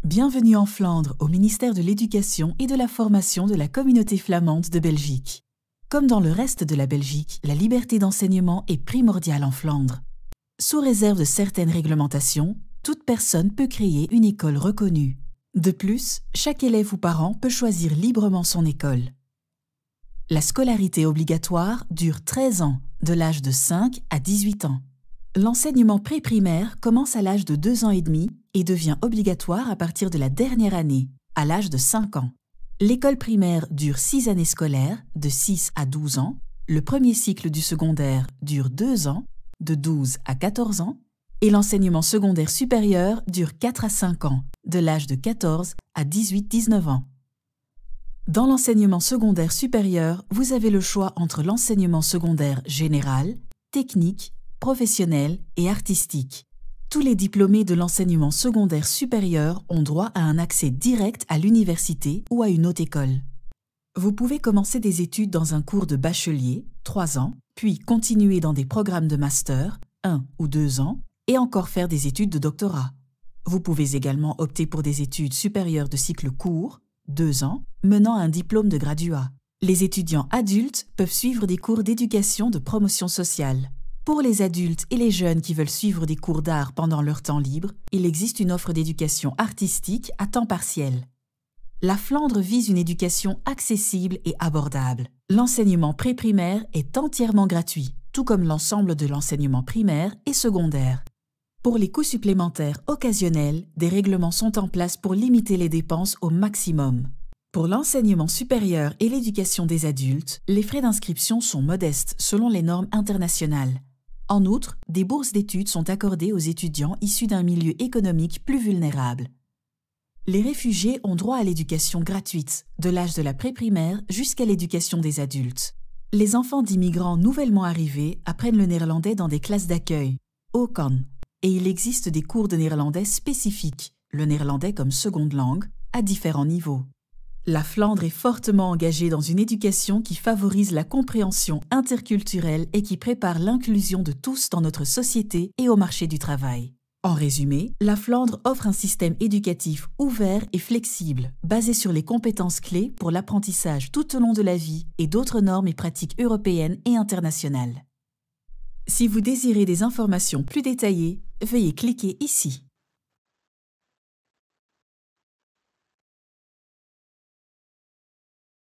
Bienvenue en Flandre, au ministère de l'Éducation et de la Formation de la Communauté flamande de Belgique. Comme dans le reste de la Belgique, la liberté d'enseignement est primordiale en Flandre. Sous réserve de certaines réglementations, toute personne peut créer une école reconnue. De plus, chaque élève ou parent peut choisir librement son école. La scolarité obligatoire dure 13 ans, de l'âge de 5 à 18 ans. L'enseignement pré-primaire commence à l'âge de 2 ans et demi et devient obligatoire à partir de la dernière année, à l'âge de 5 ans. L'école primaire dure 6 années scolaires, de 6 à 12 ans. Le premier cycle du secondaire dure 2 ans, de 12 à 14 ans. Et l'enseignement secondaire supérieur dure 4 à 5 ans, de l'âge de 14 à 18-19 ans. Dans l'enseignement secondaire supérieur, vous avez le choix entre l'enseignement secondaire général, technique, professionnel et artistique. Tous les diplômés de l'enseignement secondaire supérieur ont droit à un accès direct à l'université ou à une haute école. Vous pouvez commencer des études dans un cours de bachelier, 3 ans, puis continuer dans des programmes de master, 1 ou 2 ans, et encore faire des études de doctorat. Vous pouvez également opter pour des études supérieures de cycle court, 2 ans, menant à un diplôme de graduat. Les étudiants adultes peuvent suivre des cours d'éducation de promotion sociale. Pour les adultes et les jeunes qui veulent suivre des cours d'art pendant leur temps libre, il existe une offre d'éducation artistique à temps partiel. La Flandre vise une éducation accessible et abordable. L'enseignement pré-primaire est entièrement gratuit, tout comme l'ensemble de l'enseignement primaire et secondaire. Pour les coûts supplémentaires occasionnels, des règlements sont en place pour limiter les dépenses au maximum. Pour l'enseignement supérieur et l'éducation des adultes, les frais d'inscription sont modestes selon les normes internationales. En outre, des bourses d'études sont accordées aux étudiants issus d'un milieu économique plus vulnérable. Les réfugiés ont droit à l'éducation gratuite, de l'âge de la pré-primaire jusqu'à l'éducation des adultes. Les enfants d'immigrants nouvellement arrivés apprennent le néerlandais dans des classes d'accueil, OCAN, et il existe des cours de néerlandais spécifiques, le néerlandais comme seconde langue, à différents niveaux. La Flandre est fortement engagée dans une éducation qui favorise la compréhension interculturelle et qui prépare l'inclusion de tous dans notre société et au marché du travail. En résumé, la Flandre offre un système éducatif ouvert et flexible, basé sur les compétences clés pour l'apprentissage tout au long de la vie et d'autres normes et pratiques européennes et internationales. Si vous désirez des informations plus détaillées, veuillez cliquer ici.